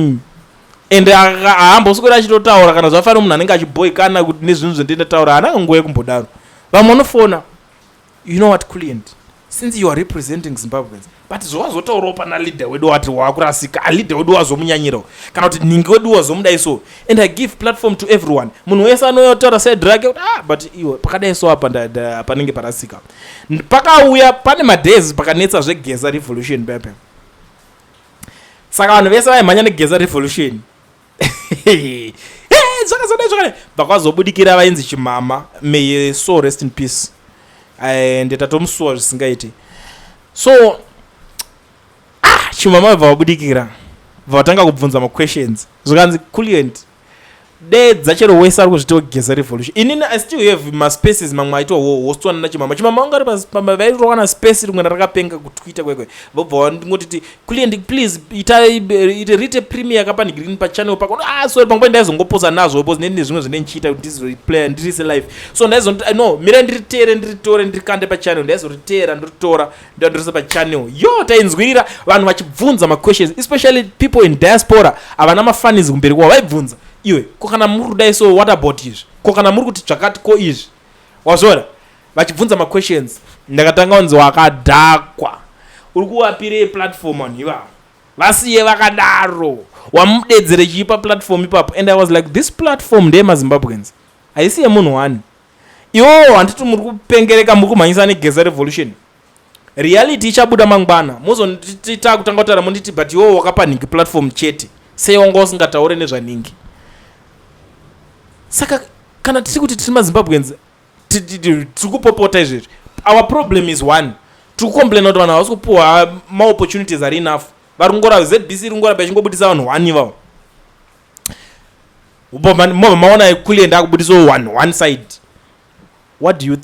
ende haamboswera achitotaura kana zvafanira munhu anenge achiboikana kuti nezvinhu zvendinataura haana nguva yekumbodaro. Vamwe vanofona you know what client since you are representing Zimbabweans but zvawazotaurawo pana leader wedu wati wakurasika leader wedu wazomunyanyirawo kana kuti ningi wedu wazomudai so and I give platform to everyone. Munhu wese anotaura side rake kuti but iwe pakadai so apa panenge parasika. Pakauya pane madays pakanetsa zvegeza revolution pepe saka vanhu vese vaimhanya negeza revolution zvakazodai vakazobudikira vainzi Chimama, may so rest in peace. Ndetatomusuwa zvisingaiti. So Chimama vabudikira vatanga kubvunza questions zvikanzi client dedza chero wese ari kuzvitawo geza revolution. Inini I still have my spaces mamwe aitwa hostwana naChimama wanga ari vaitwa kana space rimwe rakapenga kutwitter kwekwe vobva ndingoti client please ite premiere yakapa green pa channel pako sorry pangwa ndaizongopoza nazvo because nene zvimwe zvinenchita kuti ndizoreplay ndirise live so no mira ndiritore ndirikande pa channel ndaizoritera ndiritora ndirisa pa channel yo tainzwirira vanhu vachibvunza questions especially people in diaspora avana mafanizi kumberi kwavo vaibvunza iwe kokana muri kudai so what about izvi kokana muri kuti zvakati ko izvi wazora vachibvunza questions. Ndakatanga kunzi wakadhakwa uri kuwapire platform on ivavo vasiye vakadaro wamudedzere chipa platform ipapo and I was like this platform ndeyemaZimbabweans haisi yemunhu wani iwo handiti muri kupengereka muri kumhanyisa negeza revolution. Reality ichabuda mangwana muzondita kutanga kutaura munditi but iwo wakapa ningi platform chete sei wanga usingataure nezvaningi. Saka kana tiri kuti tiri maZimbabweans tiri kupopota izvezvi our problem is one tiri kucomplaina kuti vanhu havasi kupuhwa maopportunities ari enough. Vari kungora ZBC iri kungoramba ichingobudisa vanhu 1 ivavo mobva maona kule ndakubudisawo one side. What do you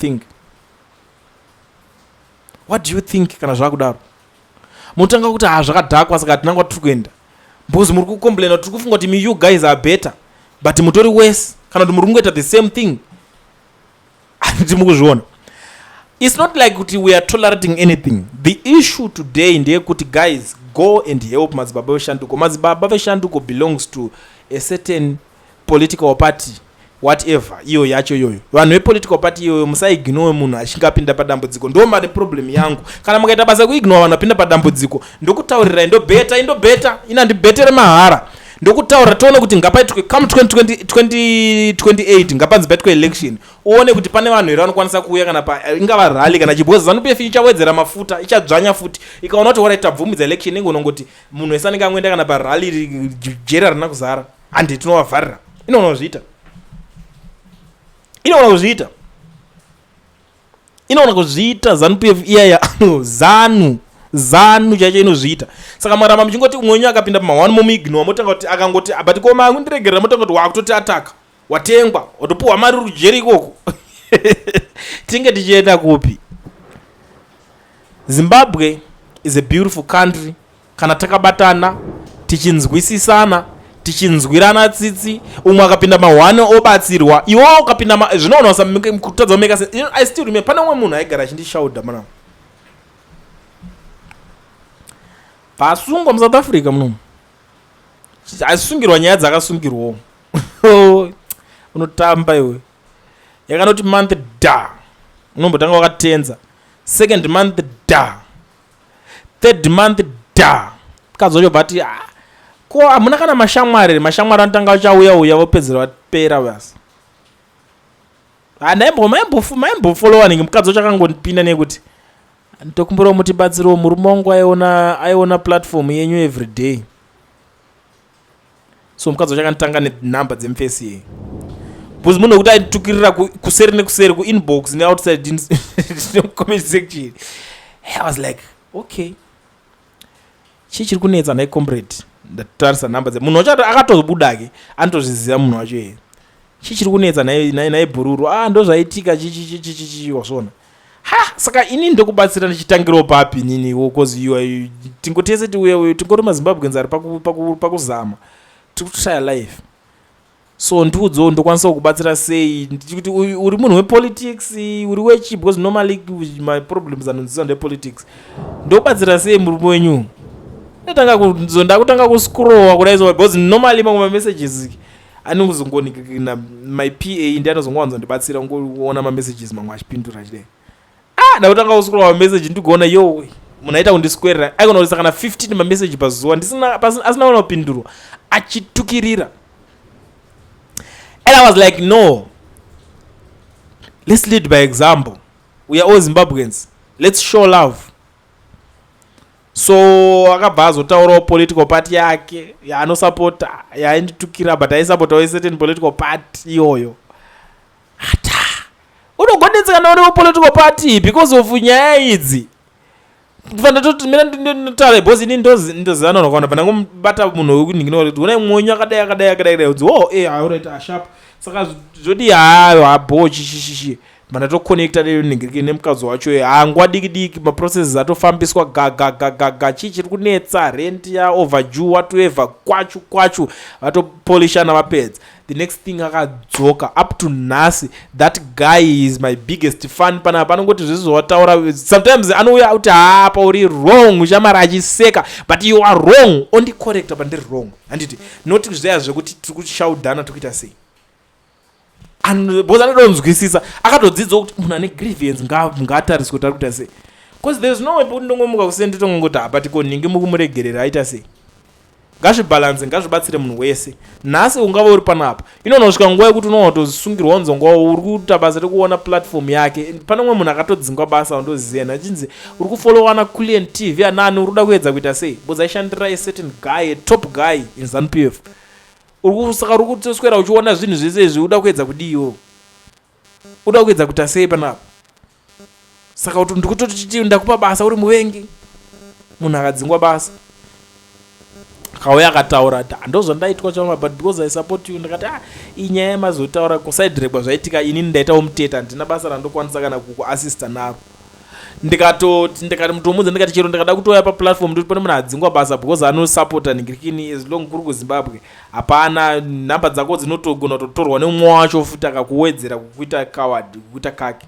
think kana zvakudaro munotanga kuti zvakadhakwa saka hatina kwatiri kuenda because muri kucomplaina tiri kufunga kuti you guys are better but mutori worse kana kuti muri kungoita the same thing. Handiti mukuzviona It's not like we are tolerating anything. The issue today in the guys, go and help Madzibaba Veshanduko. Madzibaba Veshanduko belongs to a certain political party, whatever. Iyo yacho yoyo. Vanhu vepolitical party yoyo musaignore munhu achingapinda padambudziko. Ndo mane problem yangu. Kana mukaita basa kuignore vanhu vapinda padambudziko, ndokutaurira indobeta inandibhetere mahara. Ndokutaura toone kuti ngapaitwe come 2028 ngapanzi betwe election uone kuti pane vanhu here vanokwanisa kuuya kana ingava rally kana chibhozi ZANU-PF ichawedzera mafuta ichadzvanya futi ikaona kuti waraita bvumidza election ingonongoti munhu wese anenge angoenda kana parally jera rina kuzara handi tinovavharira inoona kuzviita ZANU-PF iyaya zanu chacho inozviita. Saka maramba muchingoti umwenyu akapinda pamahwani momuignore motanga kuti akangoti but koma angundiregerera motanga kuti wakutoti ataka watengwa watopuwa mari rujeri ikoko. Tinge tichienda kupi? Zimbabwe is a beautiful country kana takabatana tichinzwisisana tichinzwirana tsitsi umwe akapinda mahwani obatsirwa iwo ukapinda zvinoona kutadza kumeka sense. I still remember pane umwe munhu aigara achindishaudha mana pasungwa muSouth Africa muno asungirwa nyaya dzakasungirwawo unotamba iwe yakanoti month da unombotanga wakatenza second month da third month da kazocho bati ko hamuna kana mashamwari anotanga achauya vopedzera vapera basi maimbofollowa ninge mukadzi chakangondipinda nekuti ndokumbura mutibatsiro murume wangu aiona platform yenyu every day so mukadzi chakanditanga nenhamba dzemufesi iyi bcause munhu wekuti aitukirira kuseri nekuseri kuinbox neoutside comment section. I was like okay chiri kunetsa nai comrade ndatarisa nhamba munhu wacho akatozobudake anotozviziva munhu wacho iye chiri kunetsa nai bhururu ndozvaitika chichi wasona saka ini ndokubatsira ndichitangirawo papi niniwo cause tingotese tiuye tingori maZimbabweans ari pakuzama tiri kushaya life so ndiudzo ndokwanisa kubatsira sei kuti uri munhu wepolitics uri wechi because normally my problems anonzisa ndepolitics ndokubatsira sei murume wenyu ndakutanga kuscrolla kudaizo because normally mamwe messages anozongonikina my PA ndiye anozongowanza ndibatsira ngoona messages mamwe achipindura chidai ndakutanga kuscrolla message ndikuona yo munhu aita kundisquarera aikona kuti kana 15 message pazuva asina kuona kupindurwa achitukirira. And I was like, no, let's lead by example. We are all Zimbabweans. Let's show love. So akabva azotaurawo political party yake yaanosapota yainditukira but aisapota certain political party iyoyo ata unogonetseka nauri political party because of nyaya idzi mina ndinotara bhozi ini ndozana nokwana pandangomubata munhu wekundinginora kuti una mwonyo akadai udzi alright sharp saka zvodi habo chichichichi mandatokonekta nemukadzi wacho hangwa diki maprocesses atofambiswa gaga chichiri kunetsa rent yaoverdue watoeva kwachu vatopolishana vapedza. The next thing akadzoka up to nhasi that guy is my biggest fan panapa anongoti zvezovataura sometimes anouya kuti pauri wrong uchamara achiseka but you are wrong ondicorrecta pandiri wrong handiti noti zveya zvekuti tiri kushaudhana tokuita sei boza anodonzwisisa akatodzidzawo kuti munhu ane grievance ngaatariswe kuti ari kuita sei because there is no way kuti ndongomuka kusenditongongoti but koningi mukumuregerera aita sei ngazvibalance ngazvibatsire munhu wese nhasi ungava uri panapa inonosvika nguva yekuti unotozvisungirwa nzonga uri kuita basa rekuona platform yake pane umwe munhu akatodzingwa basa undoziyana achinzi uri kufollowana Kulian TV anani uri kuda kuedza kuita sei boza aishandira a certain guy a top guy in ZANU-PF saka uri kutoswera uchiona zvinhu zvese izvi uda kuedza kudiwo uda kuedza kuita sei panapa saka kuti ndikutoti ndakupa basa uri muvengi munhu akadzingwa basa kauya akataura ndozvandaitwa chama but because I support you ndakati inyaya yemazotaura kusiderekwa zvaitika ini ndaitawo muteta handina basa randokwanisa kana kukuassista naro ndikati mutomudza ndikati chero ndikada kutoya paplatform ndoti pane munhu adzingwa basa because anosapota ningirikini as long kuri kuZimbabwe hapana nhamba dzako dzinotogona kutotorwa neumwe wacho futi akakuwedzera kukuita coward kukuita kake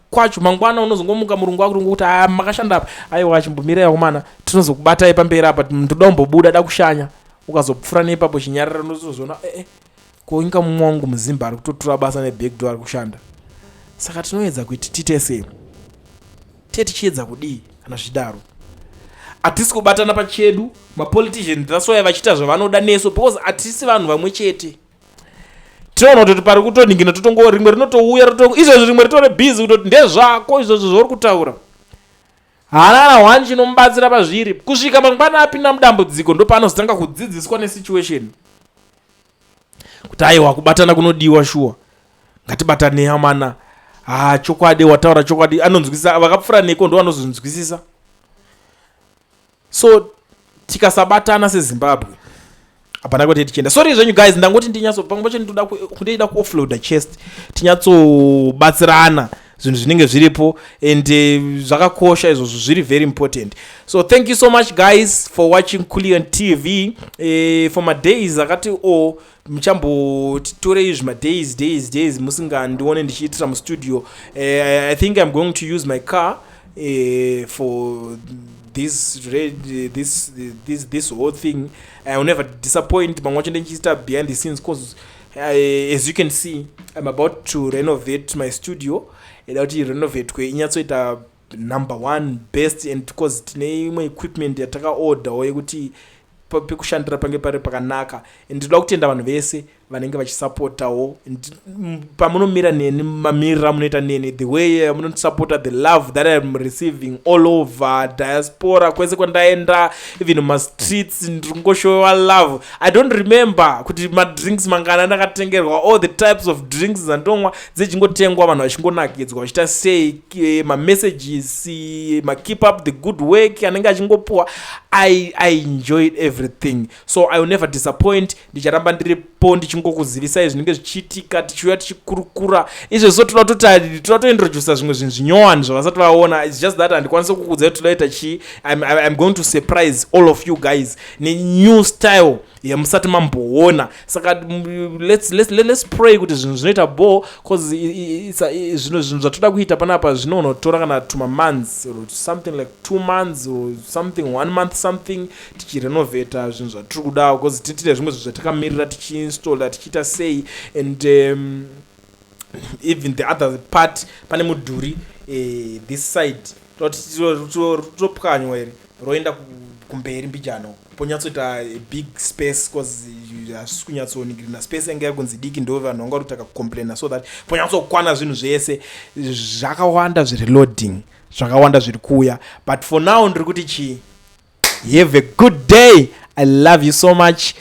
kwacho mangwana unozongomuka murungu wako kuti makashanda apa aiwa chimbomirai komana tinozokubatai pamberi apa ndoda umbobuda da kushanya ukazopfura neipapo chinyarara unozoona koinga mumwe wangu muzimba ari kutotora basa nebackdoor ari kushanda. Saka tinoedza kuti titese tichiedza kudii kana zvidaro hatisi kubatana pachedu. Mapolitician tasoya vachiita zvavanoda neso because hatisi vanhu vamwe chete. Tinoona kuti pari kutoningina totongo rimwe rinotouya izvozvo rimwe ritore busy kutoti ndezvako izvozvo zvauri kutaura haana hwani chinomubatsira pazviri. Kusvika mangwana apinda mudambudziko ndo paanozotanga kudzidziswa nesituation kuti aiwa kubatana kunodiwa shuwa ngatibatanei amana chokwadi wataura chokwadi anonzwisisa vakapfura neko ndo vanozonzwisisa. So tikasabatana seZimbabwe hapana kuti tichienda. Sorry zvenyu guys ndangoti ndinyatso pamwe pacho ndinoda kuoffloada chest tinyatsobatsirana zvinhu zvinenge zviripo and zvakakosha izvozvo zviri very important. So thank you so much guys for watching Kulian TV. For my days akati muchambotitore izvi days musingandione ndichiitira mustudio. I think I'm going to use my car for this whole thing. I will never disappoint. But watching the behind the scenes, because as you can see, I'm about to renovate my studio. And I'll renovate it number one best, and because my equipment yataka order oyekuti pekushandira pange pari pakanaka, and ndinoda kutenda vanhu vese vanenge vachisupportawo pamunomira neni mamirira munoita neni, the way munosupporta, the love that I'm receiving all over diaspora kwese kwandaenda, even in my streets ndingoshowa love. I don't remember kuti madrinks mangana ndakatengerwa all the types of drinks dzandonwa dzechingotengwa vanhu vachingonakidzwa vachita sei messages keep up the good work anenge achingopuwa. I enjoyed everything, so I will never disappoint. Ndicharamba ndiripo tinongokuzivisai zvinenge zvichiitika tichiuya tichikurukura izvezvo toda tointrodusa zvimwe zvinhu zvinyowani zvavasati vaona. It's just that handikwanisi kukuudzai kuti todaita chii. I'm going to surprise all of you guys nenew style yamusati mamboona. Saka let's pray kuti zvinhu zvinoita bo cause zvinhu zvatoda kuita panapa zvinonotora kana tuma months or something like 2 months or something 1 month something tichirenovata zvinhu zvatiri kuda because tine zvimwe zvinhu zvatakamirira tichiinstalla tichiita sei. And even the other part pane mudhuri this side topwanywa here roenda kumberi mbijano ponyatsoita big space because hazvisi kunyatsoningirina space yange yari kunzi diki ndo vanhu vanga vari kutaka kucomplaina so that ponyatsokwana zvinhu zvese zvakawanda zviri loading zvakawanda zviri kuuya. But for now ndiri kuti chii, have a good day. I love you so much.